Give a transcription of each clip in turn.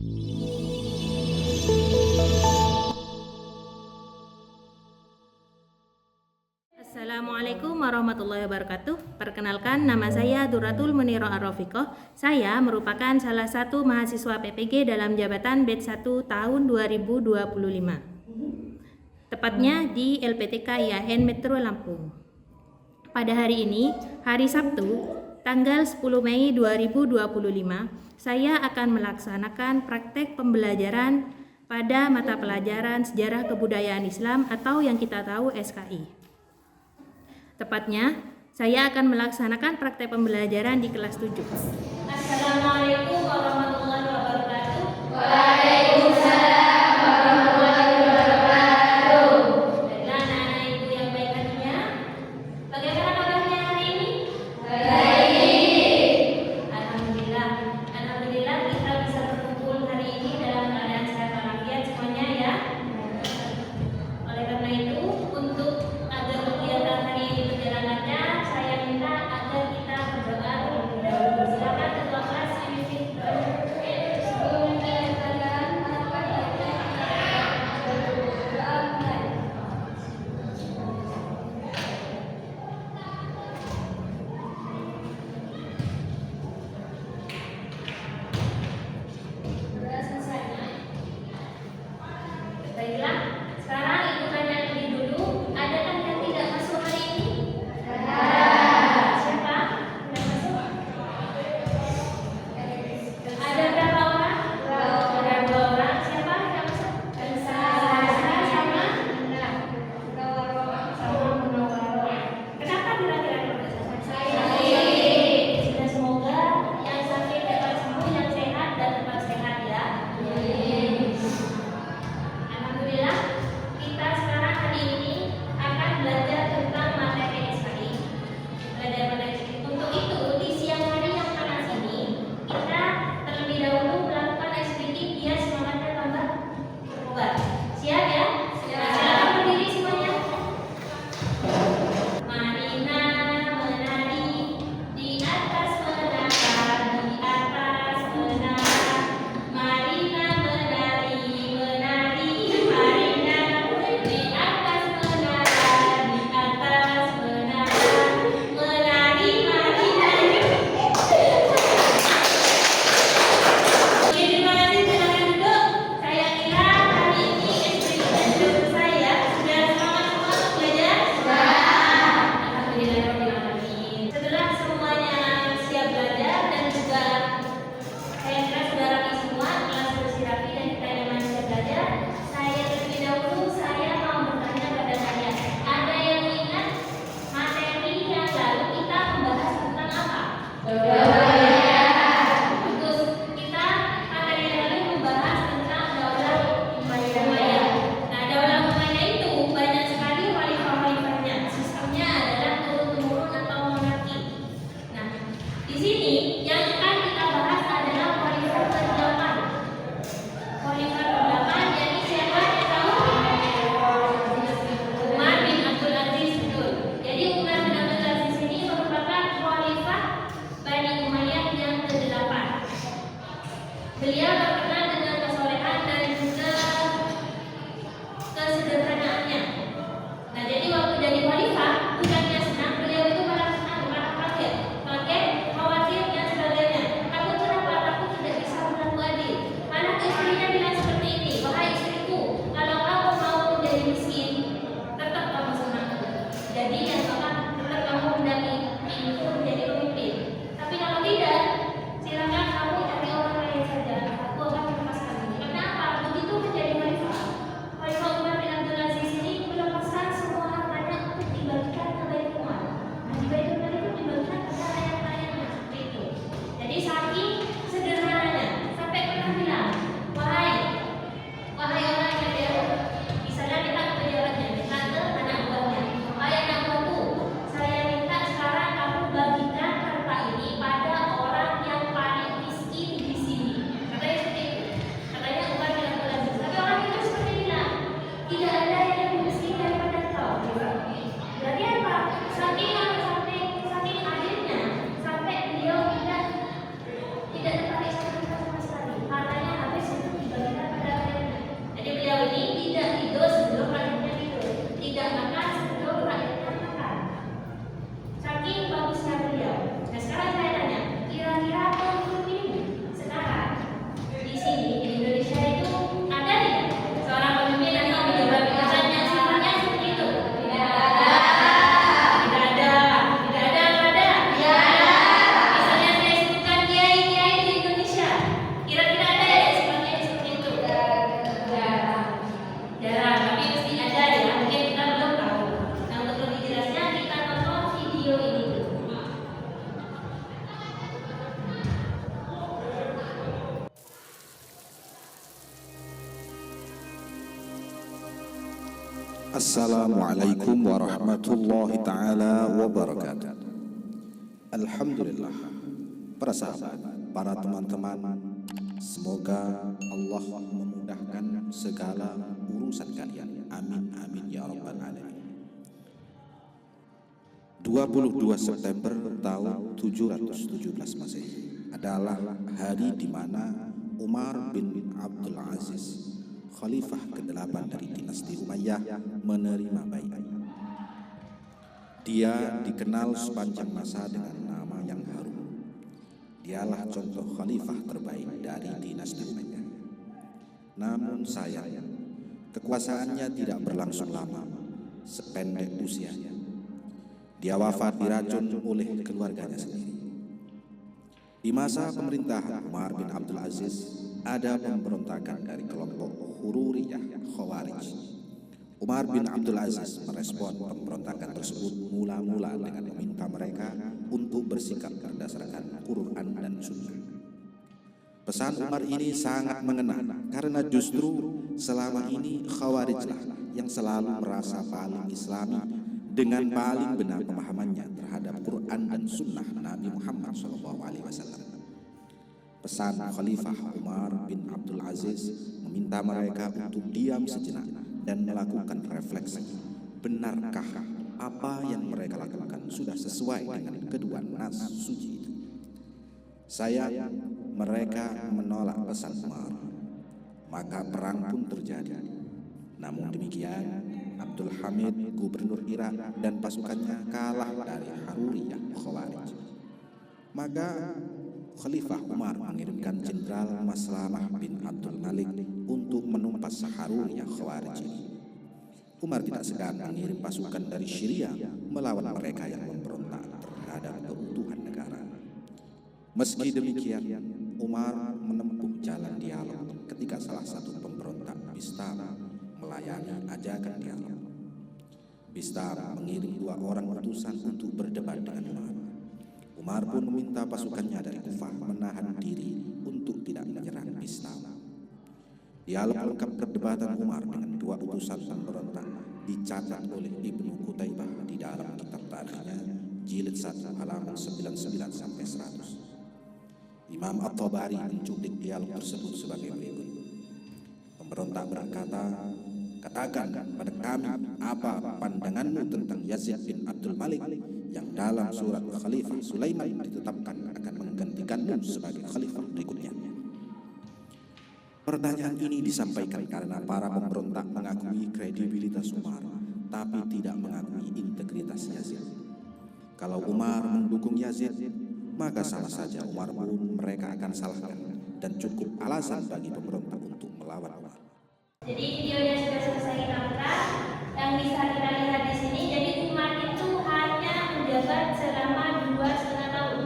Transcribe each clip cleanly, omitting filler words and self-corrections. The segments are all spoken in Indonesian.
Assalamualaikum warahmatullahi wabarakatuh. Perkenalkan, nama saya Duratul Muniro Ar-Rafiqoh. Saya merupakan salah satu mahasiswa PPG dalam jabatan Batch 1 tahun 2025. Tepatnya di LPTK IAIN Metro Lampung. Pada hari ini, hari Sabtu, tanggal 10 Mei 2025, saya akan melaksanakan praktek pembelajaran pada mata pelajaran Sejarah Kebudayaan Islam atau yang kita tahu SKI. Tepatnya, saya akan melaksanakan praktek pembelajaran di kelas 7. Assalamualaikum warahmatullahi wabarakatuh. Waalaikumsalam warahmatullahi wabarakatuh. Baiklah anak-anak ibu yang baik hatinya, bagaimana kabarnya hari ini? Baik. Alhamdulillah kita bisa berkumpul hari ini dalam keadaan sehat walafiat semuanya ya. Oleh karena itu, untuk agar kegiatan hari ini berjalan lancar, saya minta agar kita berdoa terlebih dahulu. Silakan ketua kelas dipimpin. Baiklah, sekarang ibu tanya lebih dulu, adakah yang tidak masuk hari ini? Siapa? Tidak masuk? Ada berapa orang? Ada 2 orang. Siapa yang tidak masuk? Saya sama Munawwarah. Kenapa kira-kira tidak masuk? Sudah, semoga yang sakit cepat sembuh, yang sehat dan tetap sehat ya. Alhamdulillah, kita sekarang hari ini akan belajar tentang materi SKI. Untuk itu, di siang hari yang panas ini, kita terlebih dahulu melakukan activity biar semangatnya tambah kuat. Siap ya? Silakan berdiri semuanya. Marina menari di atas menara, di atas menara. Marina menari, Marina di atas menara, di atas menara. Menari Marina. Oke, terima kasih. Silakan duduk. Saya kira hari ini activity sudah selesai ya. Sudah semangat semua untuk belajar? Alhamdulillahirrahmanirrahim. Setelah semuanya siap belajar dan juga saya kira sudah rapi semua, kelas bersih rapi dan kita nyaman siap belajar, saya terlebih dahulu mau bertanya pada kalian. Ada yang ingat materi yang lalu kita membahas tentang apa? Bagus. Kita materi yang lalu membahas tentang Daulah Umayyah. Nah, Daulah Umayyah itu banyak sekali khalifah-khalifahnya. Sistemnya adalah turun-temurun atau monarki. Nah, di sini yang akan kita bahas adalah khalifah ke-8. Khalifah ke-8, jadi siapa yang tahu? Umar bin Abdul Aziz, betul. Jadi Umar bin Abdul Aziz ini merupakan khalifah Bani Umayyah yang ke-8. Beliau terkenal dengan kesolehan dan juga kesederhanaannya. Nah, jadi waktu jadi khalifah, bukannya senang, beliau itu malah kaget, khawatir dan sebagainya. Takut kenapa? Takut tidak bisa berlaku adil. Anak istrinya bilang seperti ini, wahai istriku, kalau kamu mau menjadi miskin, tetap kamu senang. Jadi yang tetap kamu mendampingi itu menjadi pemimpin. Tapi kalau tidak, silakan kamu cari orang lain saja. Aku akan Assalamualaikum warahmatullahi ta'ala wabarakatuh. Alhamdulillah, para sahabat, para teman-teman, semoga Allah memudahkan segala urusan kalian. Amin, amin ya rabbal alamin. 22 September tahun 717 Masehi adalah hari di mana Umar bin Abdul Aziz, Khalifah ke-8 dari dinasti Umayyah, menerima baiat. Dia dikenal sepanjang masa dengan nama yang harum. Dialah contoh khalifah terbaik dari dinasti Umayyah. Namun sayang, kekuasaannya tidak berlangsung lama, sependek usianya. Dia wafat diracun oleh keluarganya sendiri. Di masa pemerintahan Umar bin Abdul Aziz, ada pemberontakan dari kelompok Hururiyah Khawarij. Umar bin Abdul Aziz merespon pemberontakan tersebut mula-mula dengan meminta mereka untuk bersikap berdasarkan Quran dan Sunnah. Pesan Umar ini sangat mengena karena justru selama ini Khawarijlah yang selalu merasa paling Islami dengan paling benar pemahamannya terhadap Quran dan Sunnah Nabi Muhammad SAW. Pesan Khalifah Umar bin Abdul Aziz meminta mereka untuk diam sejenak dan melakukan refleksi. Benarkah apa yang mereka lakukan sudah sesuai dengan kedua nas suci itu? Sayang, mereka menolak pesan Umar. Maka perang pun terjadi. Namun demikian, Abdul Hamid, gubernur Irak, dan pasukannya kalah dari Haruriyah Khawarij. Maka Khalifah Umar mengirimkan Jenderal Maslamah bin Abdul Malik untuk menumpas Haruriyah Khawarij ini. Umar tidak segan mengirim pasukan dari Syria melawan mereka yang memberontak terhadap keutuhan negara. Meski demikian, Umar menempuh jalan dialog ketika salah satu pemberontak Bistam melayani ajakan dialog. Bistam mengirim 2 orang utusan untuk berdebat dengan Umar. Umar pun meminta pasukannya dari Kufah menahan diri untuk tidak menyerang Bistam. Dialog lengkap perdebatan Umar dengan 2 utusan pemberontak dicatat oleh Ibnu Qutaibah di dalam kitab tarikhnya jilid 1 halaman 99 sampai 100. Imam At-Tabari menculik dialog tersebut sebagai berikut. Pemberontak berkata, "Katakan pada kami apa pandanganmu tentang Yazid bin Abdul Malik yang dalam surat Khalifah Sulaiman ditetapkan akan menggantikanmu sebagai khalifah berikutnya." Pertanyaan ini disampaikan karena para pemberontak mengakui kredibilitas Umar, tapi tidak mengakui integritas Yazid. Kalau Umar mendukung Yazid, maka sama saja Umar pun mereka akan salahkan dan cukup alasan bagi pemberontak untuk melawan Umar. Jadi videonya sudah selesai kita putar. Yang bisa kita lihat di sini, jadi Umar itu hanya menjabat selama 2,5 tahun.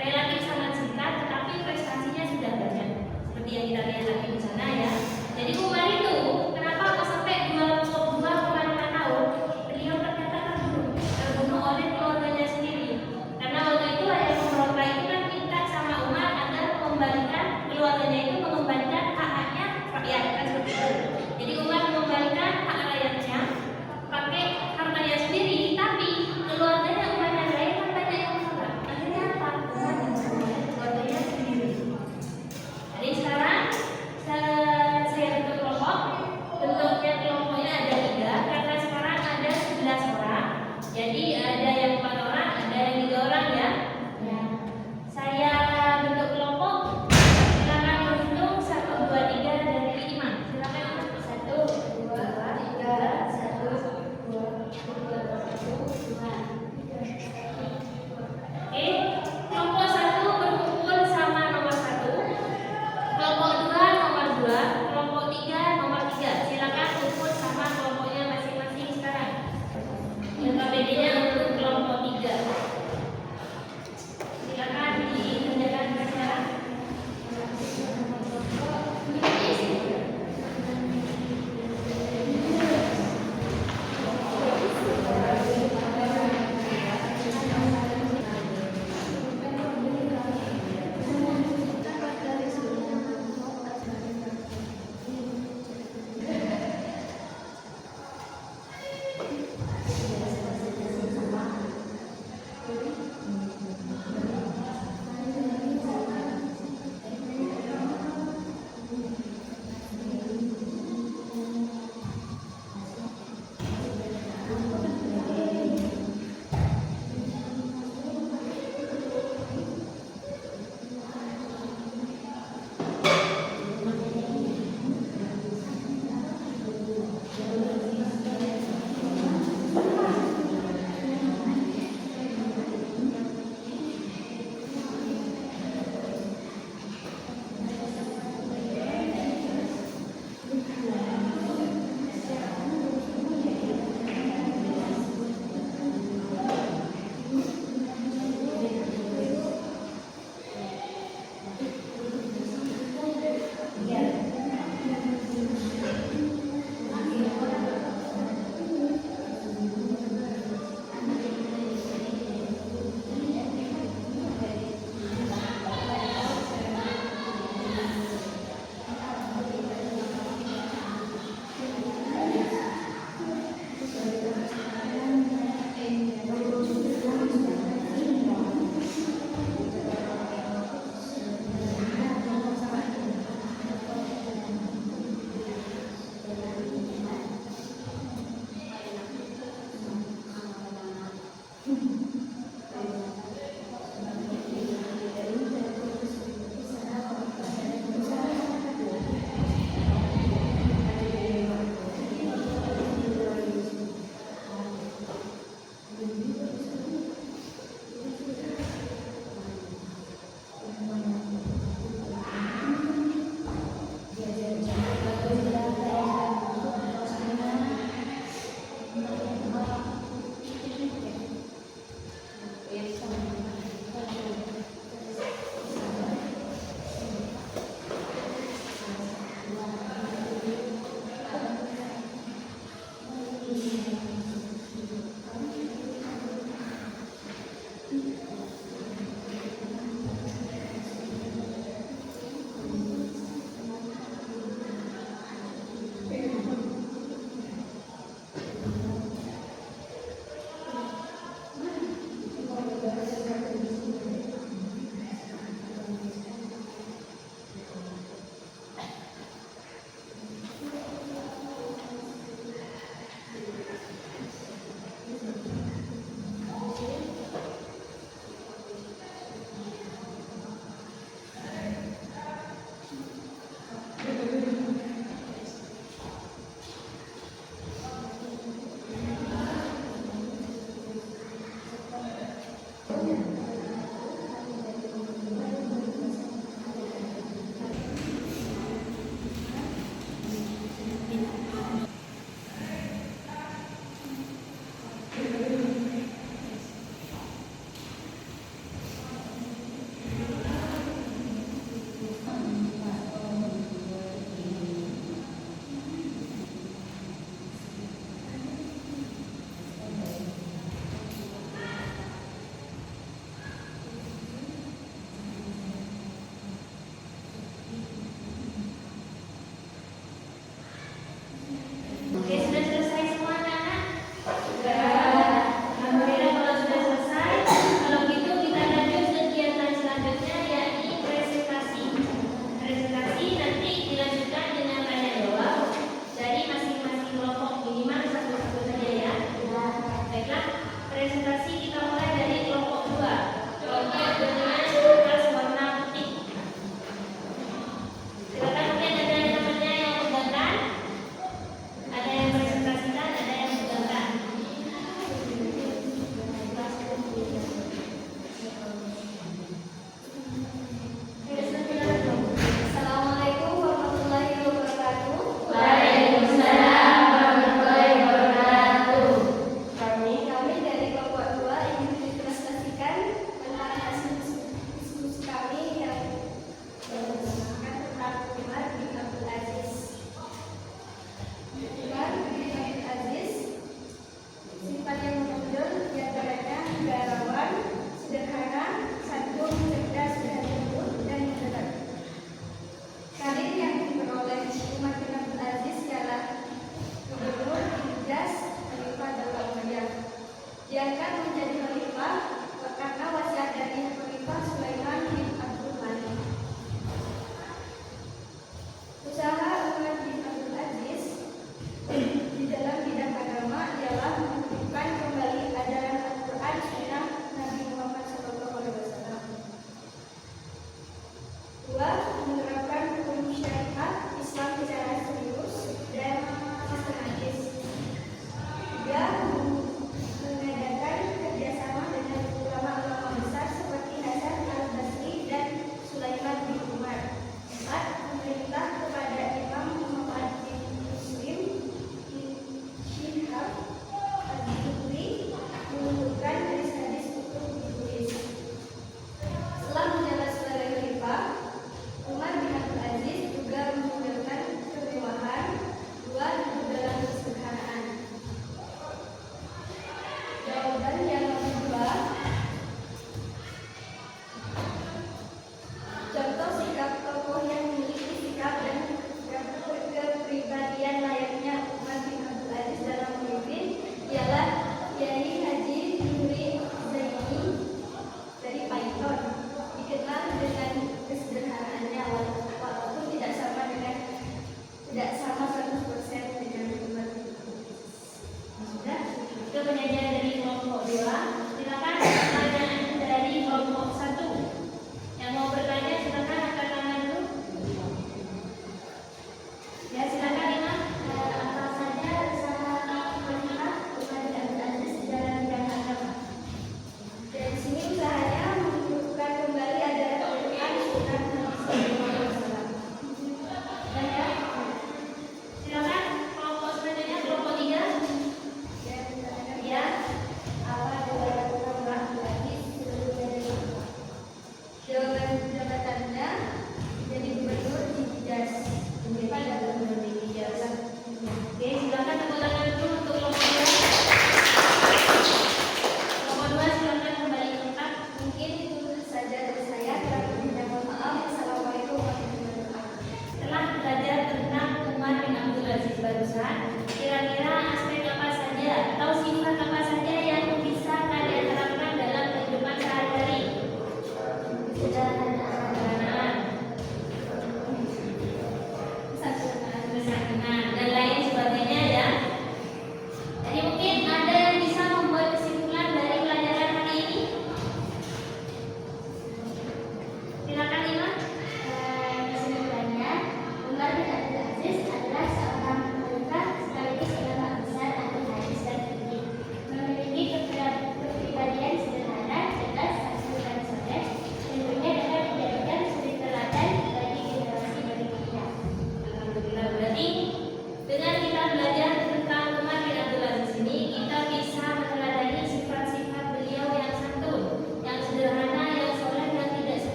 Relatif sangat singkat, tetapi prestasinya sudah banyak. Seperti yang kita lihat lagi di sana ya. Jadi Umar